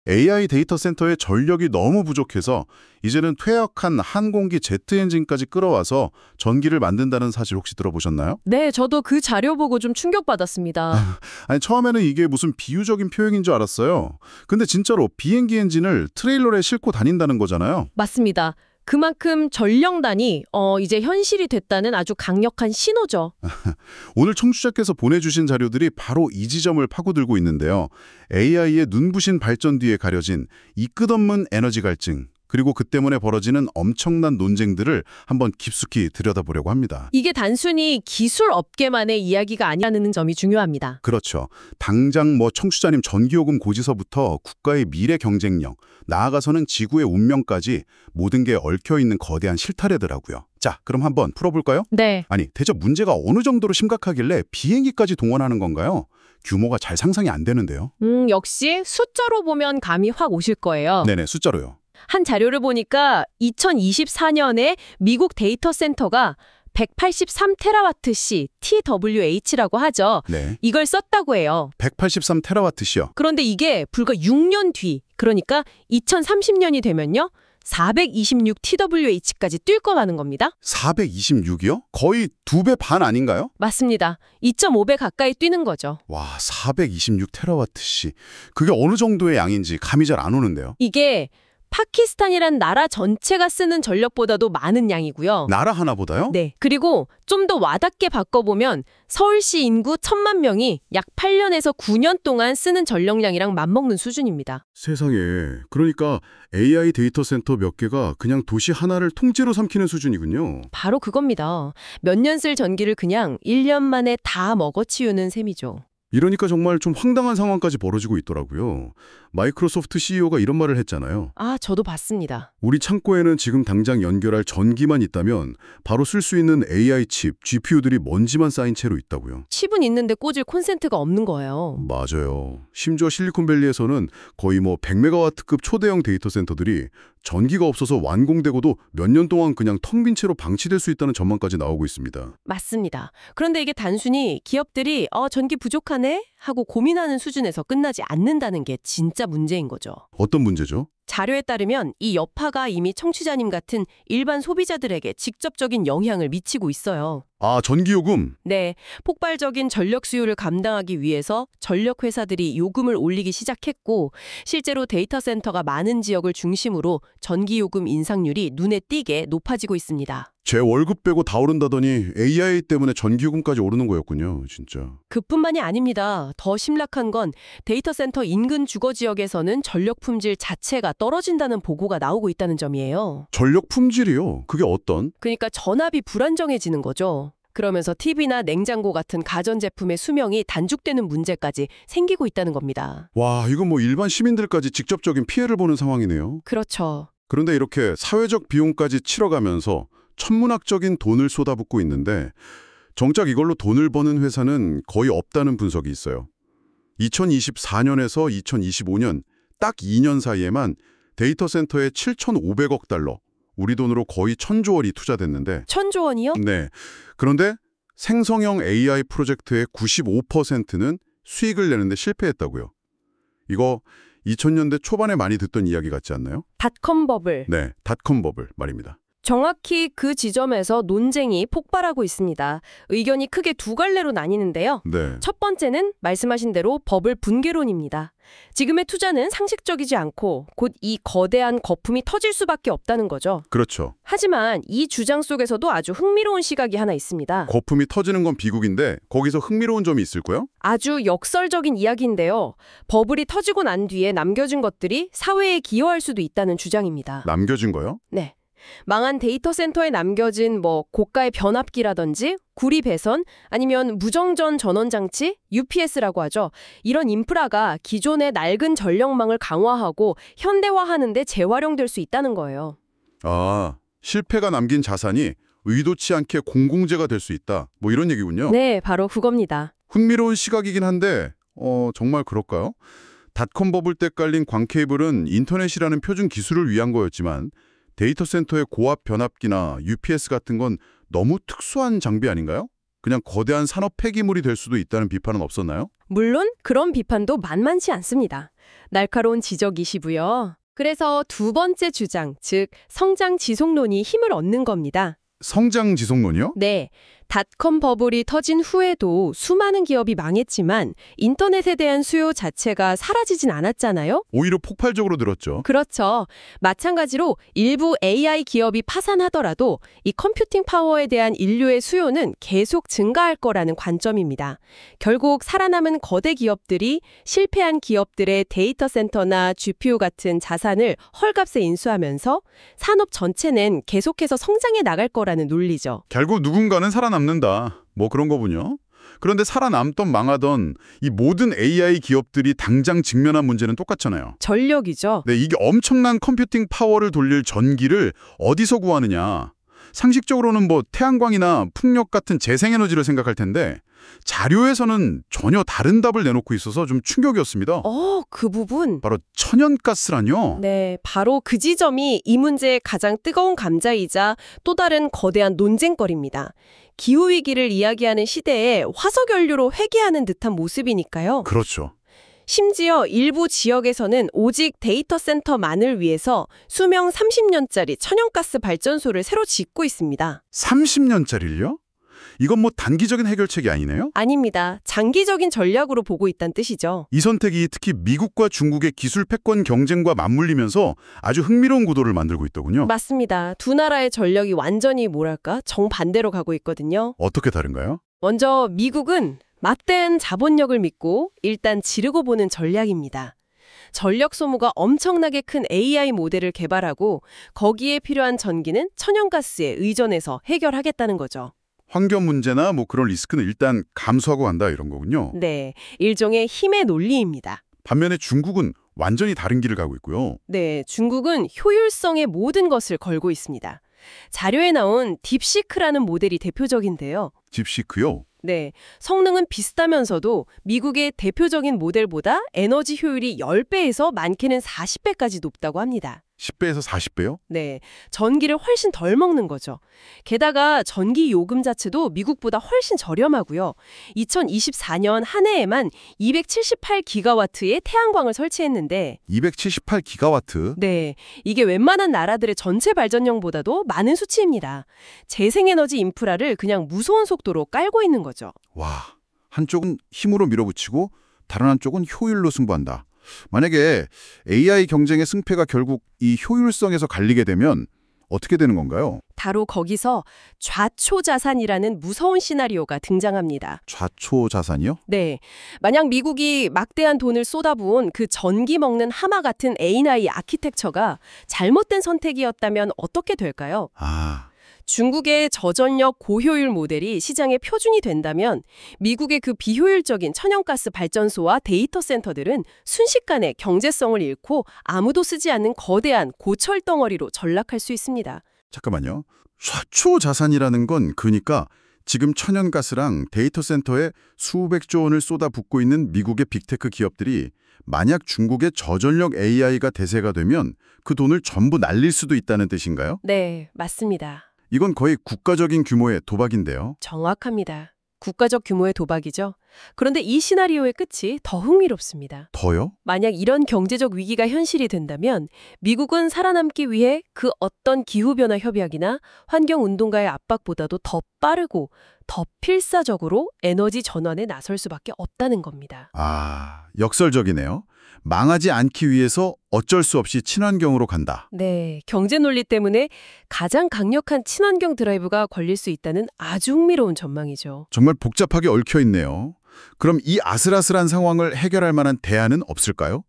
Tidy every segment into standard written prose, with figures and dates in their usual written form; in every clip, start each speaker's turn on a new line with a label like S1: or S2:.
S1: AI 데이터 센터의 전력이 너무 부족해서 이제는 퇴역한 항공기 제트 엔진까지 끌어와서 전기를 만든다는 사실 혹시 들어보셨나요?
S2: 네, 저도 그 자료 보고 좀 충격받았습니다.
S1: 아니, 처음에는 이게 무슨 비유적인 표현인 줄 알았어요. 근데 진짜로 비행기 엔진을 트레일러에 싣고 다닌다는 거잖아요.
S2: 맞습니다. 그만큼 전력난이 이제 현실이 됐다는 아주 강력한 신호죠.
S1: 오늘 청취자께서 보내주신 자료들이 바로 이 지점을 파고들고 있는데요. AI의 눈부신 발전 뒤에 가려진 이 끝없는 에너지 갈증, 그리고 그 때문에 벌어지는 엄청난 논쟁들을 한번 깊숙이 들여다보려고 합니다.
S2: 이게 단순히 기술 업계만의 이야기가 아니라는 점이 중요합니다.
S1: 그렇죠. 당장 청취자님 전기요금 고지서부터 국가의 미래 경쟁력, 나아가서는 지구의 운명까지 모든 게 얽혀있는 거대한 실타래더라고요. 자, 그럼 한번 풀어볼까요?
S2: 네.
S1: 아니, 대체 문제가 어느 정도로 심각하길래 비행기까지 동원하는 건가요? 규모가 잘 상상이 안 되는데요.
S2: 역시 숫자로 보면 감이 확 오실 거예요.
S1: 네네, 숫자로요.
S2: 한 자료를 보니까 2024년에 미국 데이터 센터가 183테라와트시 TWH라고 하죠.
S1: 네.
S2: 이걸 썼다고 해요.
S1: 183테라와트시요.
S2: 그런데 이게 불과 6년 뒤, 그러니까 2030년이 되면요. 426TWH까지 뛸 거라는 겁니다.
S1: 426이요? 거의 2배 반 아닌가요?
S2: 맞습니다. 2.5배 가까이 뛰는 거죠.
S1: 와, 426테라와트시. 그게 어느 정도의 양인지 감이 잘 안 오는데요.
S2: 이게 파키스탄이란 나라 전체가 쓰는 전력보다도 많은 양이고요.
S1: 나라 하나보다요?
S2: 네. 그리고 좀 더 와닿게 바꿔보면 서울시 인구 1,000만 명이 약 8년에서 9년 동안 쓰는 전력량이랑 맞먹는 수준입니다.
S1: 세상에. 그러니까 AI 데이터 센터 몇 개가 그냥 도시 하나를 통째로 삼키는 수준이군요.
S2: 바로 그겁니다. 몇 년 쓸 전기를 그냥 1년 만에 다 먹어치우는 셈이죠.
S1: 이러니까 정말 좀 황당한 상황까지 벌어지고 있더라고요. 마이크로소프트 CEO가 이런 말을 했잖아요.
S2: 아, 저도 봤습니다.
S1: 우리 창고에는 지금 당장 연결할 전기만 있다면 바로 쓸 수 있는 AI 칩, GPU들이 먼지만 쌓인 채로 있다고요.
S2: 칩은 있는데 꽂을 콘센트가 없는 거예요.
S1: 맞아요. 심지어 실리콘밸리에서는 거의 100메가와트급 초대형 데이터 센터들이 전기가 없어서 완공되고도 몇 년 동안 그냥 텅 빈 채로 방치될 수 있다는 전망까지 나오고 있습니다.
S2: 맞습니다. 그런데 이게 단순히 기업들이 전기 부족하네? 하고 고민하는 수준에서 끝나지 않는다는 게 진짜 문제인 거죠.
S1: 어떤 문제죠?
S2: 자료에 따르면 이 여파가 이미 청취자님 같은 일반 소비자들에게 직접적인 영향을 미치고 있어요.
S1: 아, 전기요금.
S2: 네, 폭발적인 전력 수요를 감당하기 위해서 전력 회사들이 요금을 올리기 시작했고 실제로 데이터 센터가 많은 지역을 중심으로 전기 요금 인상률이 눈에 띄게 높아지고 있습니다.
S1: 제 월급 빼고 다 오른다더니 AI 때문에 전기요금까지 오르는 거였군요, 진짜.
S2: 그뿐만이 아닙니다. 더 심각한 건 데이터 센터 인근 주거 지역에서는 전력 품질 자체가 떨어진다는 보고가 나오고 있다는 점이에요.
S1: 전력 품질이요? 그게 어떤?
S2: 그러니까 전압이 불안정해지는 거죠. 그러면서 TV나 냉장고 같은 가전제품의 수명이 단축되는 문제까지 생기고 있다는 겁니다.
S1: 와, 이건 일반 시민들까지 직접적인 피해를 보는 상황이네요.
S2: 그렇죠.
S1: 그런데 이렇게 사회적 비용까지 치러가면서 천문학적인 돈을 쏟아붓고 있는데 정작 이걸로 돈을 버는 회사는 거의 없다는 분석이 있어요. 2024년에서 2025년 딱 2년 사이에만 데이터 센터에 7,500억 달러, 우리 돈으로 거의 1,000조 원이 투자됐는데
S2: 1,000조 원이요?
S1: 네. 그런데 생성형 AI 프로젝트의 95%는 수익을 내는데 실패했다고요. 이거 2000년대 초반에 많이 듣던 이야기 같지 않나요?
S2: 닷컴 버블.
S1: 네, 닷컴 버블 말입니다.
S2: 정확히 그 지점에서 논쟁이 폭발하고 있습니다. 의견이 크게 두 갈래로 나뉘는데요.
S1: 네.
S2: 첫 번째는 말씀하신 대로 버블 붕괴론입니다. 지금의 투자는 상식적이지 않고 곧 이 거대한 거품이 터질 수밖에 없다는 거죠.
S1: 그렇죠.
S2: 하지만 이 주장 속에서도 아주 흥미로운 시각이 하나 있습니다.
S1: 거품이 터지는 건 비극인데 거기서 흥미로운 점이 있을 거요?
S2: 아주 역설적인 이야기인데요. 버블이 터지고 난 뒤에 남겨진 것들이 사회에 기여할 수도 있다는 주장입니다.
S1: 남겨진 거요?
S2: 네. 망한 데이터 센터에 남겨진 고가의 변압기라든지 구리 배선 아니면 무정전 전원 장치 UPS라고 하죠. 이런 인프라가 기존의 낡은 전력망을 강화하고 현대화하는 데 재활용될 수 있다는 거예요.
S1: 아, 실패가 남긴 자산이 의도치 않게 공공재가 될 수 있다. 이런 얘기군요.
S2: 네, 바로 그겁니다.
S1: 흥미로운 시각이긴 한데 정말 그럴까요? 닷컴 버블 때 깔린 광 케이블은 인터넷이라는 표준 기술을 위한 거였지만 데이터 센터의 고압 변압기나 UPS 같은 건 너무 특수한 장비 아닌가요? 그냥 거대한 산업 폐기물이 될 수도 있다는 비판은 없었나요?
S2: 물론 그런 비판도 만만치 않습니다. 날카로운 지적이시고요. 그래서 두 번째 주장, 즉 성장 지속론이 힘을 얻는 겁니다.
S1: 성장 지속론이요?
S2: 네, 닷컴 버블이 터진 후에도 수많은 기업이 망했지만 인터넷에 대한 수요 자체가 사라지진 않았잖아요?
S1: 오히려 폭발적으로 늘었죠.
S2: 그렇죠. 마찬가지로 일부 AI 기업이 파산하더라도 이 컴퓨팅 파워에 대한 인류의 수요는 계속 증가할 거라는 관점입니다. 결국 살아남은 거대 기업들이 실패한 기업들의 데이터 센터나 GPU 같은 자산을 헐값에 인수하면서 산업 전체는 계속해서 성장해 나갈 거라는 논리죠.
S1: 결국 누군가는 살아남는다. 뭐 그런 거군요. 그런데 살아남던 망하던 이 모든 AI 기업들이 당장 직면한 문제는 똑같잖아요.
S2: 전력이죠.
S1: 네, 이게 엄청난 컴퓨팅 파워를 돌릴 전기를 어디서 구하느냐. 상식적으로는 뭐 태양광이나 풍력 같은 재생에너지를 생각할 텐데 자료에서는 전혀 다른 답을 내놓고 있어서 좀 충격이었습니다.
S2: 그 부분.
S1: 바로 천연가스라뇨.
S2: 네, 바로 그 지점이 이 문제의 가장 뜨거운 감자이자 또 다른 거대한 논쟁거리입니다. 기후위기를 이야기하는 시대에 화석연료로 회귀하는 듯한 모습이니까요.
S1: 그렇죠.
S2: 심지어 일부 지역에서는 오직 데이터 센터만을 위해서 수명 30년짜리 천연가스 발전소를 새로 짓고 있습니다.
S1: 30년짜리를요? 이건 뭐 단기적인 해결책이 아니네요?
S2: 아닙니다. 장기적인 전략으로 보고 있다는 뜻이죠.
S1: 이 선택이 특히 미국과 중국의 기술 패권 경쟁과 맞물리면서 아주 흥미로운 구도를 만들고 있더군요.
S2: 맞습니다. 두 나라의 전력이 완전히 뭐랄까 정반대로 가고 있거든요.
S1: 어떻게 다른가요?
S2: 먼저 미국은 막대한 자본력을 믿고 일단 지르고 보는 전략입니다. 전력 소모가 엄청나게 큰 AI 모델을 개발하고 거기에 필요한 전기는 천연가스에 의존해서 해결하겠다는 거죠.
S1: 환경 문제나 뭐 그런 리스크는 일단 감수하고 간다 이런 거군요.
S2: 네, 일종의 힘의 논리입니다.
S1: 반면에 중국은 완전히 다른 길을 가고 있고요.
S2: 네, 중국은 효율성의 모든 것을 걸고 있습니다. 자료에 나온 딥시크라는 모델이 대표적인데요.
S1: 딥시크요?
S2: 네, 성능은 비슷하면서도 미국의 대표적인 모델보다 에너지 효율이 10배에서 많게는 40배까지 높다고 합니다.
S1: 10배에서 40배요?
S2: 네, 전기를 훨씬 덜 먹는 거죠. 게다가 전기 요금 자체도 미국보다 훨씬 저렴하고요. 2024년 한 해에만 278기가와트의 태양광을 설치했는데
S1: 278기가와트?
S2: 네, 이게 웬만한 나라들의 전체 발전량보다도 많은 수치입니다. 재생에너지 인프라를 그냥 무서운 속도로 깔고 있는 거죠.
S1: 와, 한쪽은 힘으로 밀어붙이고 다른 한쪽은 효율로 승부한다. 만약에 AI 경쟁의 승패가 결국 이 효율성에서 갈리게 되면 어떻게 되는 건가요?
S2: 바로 거기서 좌초자산이라는 무서운 시나리오가 등장합니다.
S1: 좌초자산이요?
S2: 네, 만약 미국이 막대한 돈을 쏟아부은 그 전기 먹는 하마 같은 A&I 아키텍처가 잘못된 선택이었다면 어떻게 될까요? 중국의 저전력 고효율 모델이 시장의 표준이 된다면 미국의 그 비효율적인 천연가스 발전소와 데이터 센터들은 순식간에 경제성을 잃고 아무도 쓰지 않는 거대한 고철 덩어리로 전락할 수 있습니다.
S1: 잠깐만요. 좌초자산이라는 건 그러니까 지금 천연가스랑 데이터 센터에 수백조 원을 쏟아붓고 있는 미국의 빅테크 기업들이 만약 중국의 저전력 AI가 대세가 되면 그 돈을 전부 날릴 수도 있다는 뜻인가요?
S2: 네, 맞습니다.
S1: 이건 거의 국가적인 규모의 도박인데요.
S2: 정확합니다. 국가적 규모의 도박이죠. 그런데 이 시나리오의 끝이 더 흥미롭습니다.
S1: 더요?
S2: 만약 이런 경제적 위기가 현실이 된다면 미국은 살아남기 위해 그 어떤 기후변화 협약이나 환경운동가의 압박보다도 더 빠르고 더 필사적으로 에너지 전환에 나설 수밖에 없다는 겁니다.
S1: 역설적이네요. 망하지 않기 위해서 어쩔 수 없이 친환경으로 간다.
S2: 네, 경제 논리 때문에 가장 강력한 친환경 드라이브가 걸릴 수 있다는 아주 흥미로운 전망이죠.
S1: 정말 복잡하게 얽혀 있네요. 그럼 이 아슬아슬한 상황을 해결할 만한 대안은 없을까요?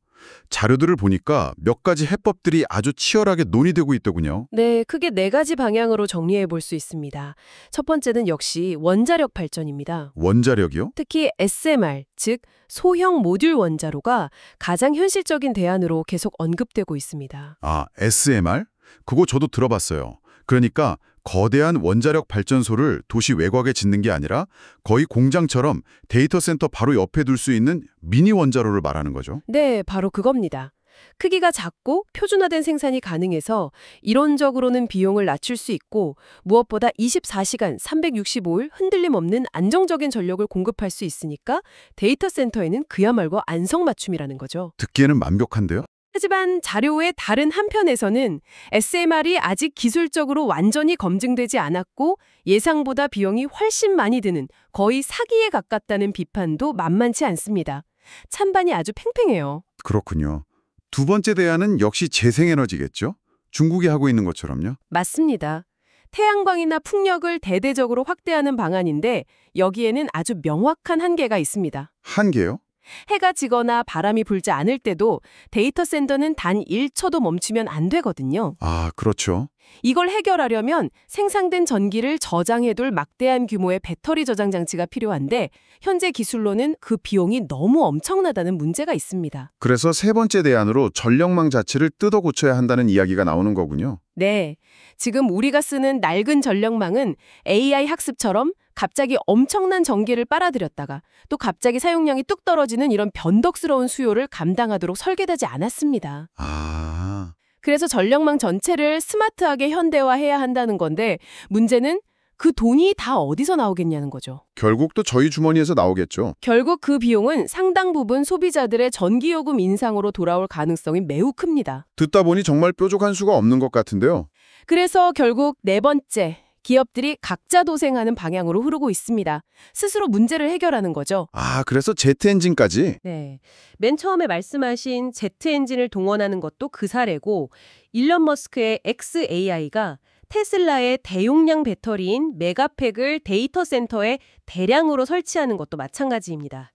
S1: 자료들을 보니까 몇 가지 해법들이 아주 치열하게 논의되고 있더군요.
S2: 네, 크게 4가지 방향으로 정리해 볼 수 있습니다. 첫 번째는 역시 원자력 발전입니다.
S1: 원자력이요?
S2: 특히 SMR, 즉 소형 모듈 원자로가 가장 현실적인 대안으로 계속 언급되고 있습니다.
S1: SMR? 그거 저도 들어봤어요. 그러니까 거대한 원자력 발전소를 도시 외곽에 짓는 게 아니라 거의 공장처럼 데이터 센터 바로 옆에 둘 수 있는 미니 원자로를 말하는 거죠.
S2: 네, 바로 그겁니다. 크기가 작고 표준화된 생산이 가능해서 이론적으로는 비용을 낮출 수 있고 무엇보다 24시간 365일 흔들림 없는 안정적인 전력을 공급할 수 있으니까 데이터 센터에는 그야말로 안성맞춤이라는 거죠.
S1: 듣기에는 완벽한데요?
S2: 하지만 자료의 다른 한편에서는 SMR이 아직 기술적으로 완전히 검증되지 않았고 예상보다 비용이 훨씬 많이 드는 거의 사기에 가깝다는 비판도 만만치 않습니다. 찬반이 아주 팽팽해요.
S1: 그렇군요. 두 번째 대안은 역시 재생에너지겠죠? 중국이 하고 있는 것처럼요?
S2: 맞습니다. 태양광이나 풍력을 대대적으로 확대하는 방안인데 여기에는 아주 명확한 한계가 있습니다.
S1: 한계요?
S2: 해가 지거나 바람이 불지 않을 때도 데이터 센터는 단 1초도 멈추면 안 되거든요.
S1: 아, 그렇죠.
S2: 이걸 해결하려면 생산된 전기를 저장해둘 막대한 규모의 배터리 저장 장치가 필요한데 현재 기술로는 그 비용이 너무 엄청나다는 문제가 있습니다.
S1: 그래서 세 번째 대안으로 전력망 자체를 뜯어 고쳐야 한다는 이야기가 나오는 거군요.
S2: 네, 지금 우리가 쓰는 낡은 전력망은 AI 학습처럼 갑자기 엄청난 전기를 빨아들였다가 또 갑자기 사용량이 뚝 떨어지는 이런 변덕스러운 수요를 감당하도록 설계되지 않았습니다.
S1: 아,
S2: 그래서 전력망 전체를 스마트하게 현대화해야 한다는 건데 문제는 그 돈이 다 어디서 나오겠냐는 거죠.
S1: 결국 또 저희 주머니에서 나오겠죠.
S2: 결국 그 비용은 상당 부분 소비자들의 전기요금 인상으로 돌아올 가능성이 매우 큽니다.
S1: 듣다 보니 정말 뾰족한 수가 없는 것 같은데요.
S2: 그래서 결국 네 번째, 기업들이 각자 도생하는 방향으로 흐르고 있습니다. 스스로 문제를 해결하는 거죠.
S1: 아, 그래서 제트 엔진까지?
S2: 네, 맨 처음에 말씀하신 제트 엔진을 동원하는 것도 그 사례고 일론 머스크의 xAI가 테슬라의 대용량 배터리인 메가팩을 데이터 센터에 대량으로 설치하는 것도 마찬가지입니다.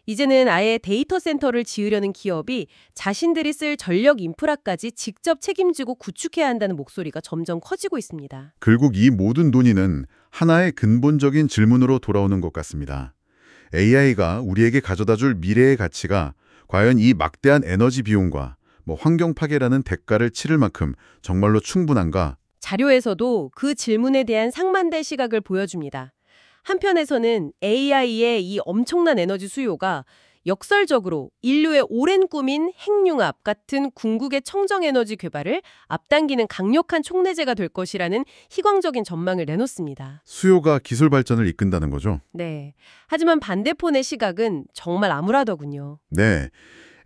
S2: 이제는 아예 데이터 센터를 지으려는 기업이 자신들이 쓸 전력 인프라까지 직접 책임지고 구축해야 한다는 목소리가 점점 커지고 있습니다.
S1: 결국 이 모든 논의는 하나의 근본적인 질문으로 돌아오는 것 같습니다. AI가 우리에게 가져다줄 미래의 가치가 과연 이 막대한 에너지 비용과 환경 파괴라는 대가를 치를 만큼 정말로 충분한가?
S2: 자료에서도 그 질문에 대한 상반된 시각을 보여줍니다. 한편에서는 AI의 이 엄청난 에너지 수요가 역설적으로 인류의 오랜 꿈인 핵융합 같은 궁극의 청정에너지 개발을 앞당기는 강력한 촉매제가 될 것이라는 희광적인 전망을 내놓습니다.
S1: 수요가 기술 발전을 이끈다는 거죠?
S2: 네. 하지만 반대폰의 시각은 정말 암울하더군요.
S1: 네.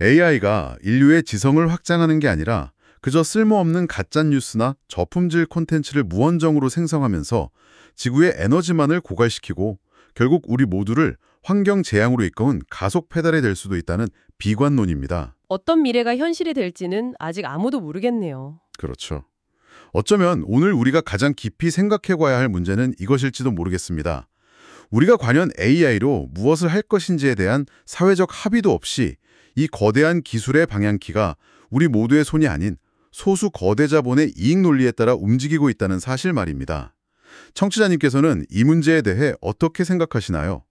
S1: AI가 인류의 지성을 확장하는 게 아니라 그저 쓸모없는 가짜뉴스나 저품질 콘텐츠를 무한정으로 생성하면서 지구의 에너지만을 고갈시키고 결국 우리 모두를 환경 재앙으로 이끄는 가속 페달이 될 수도 있다는 비관론입니다.
S2: 어떤 미래가 현실이 될지는 아직 아무도 모르겠네요.
S1: 그렇죠. 어쩌면 오늘 우리가 가장 깊이 생각해봐야 할 문제는 이것일지도 모르겠습니다. 우리가 과연 AI로 무엇을 할 것인지에 대한 사회적 합의도 없이 이 거대한 기술의 방향키가 우리 모두의 손이 아닌 소수 거대 자본의 이익 논리에 따라 움직이고 있다는 사실 말입니다. 청취자님께서는 이 문제에 대해 어떻게 생각하시나요?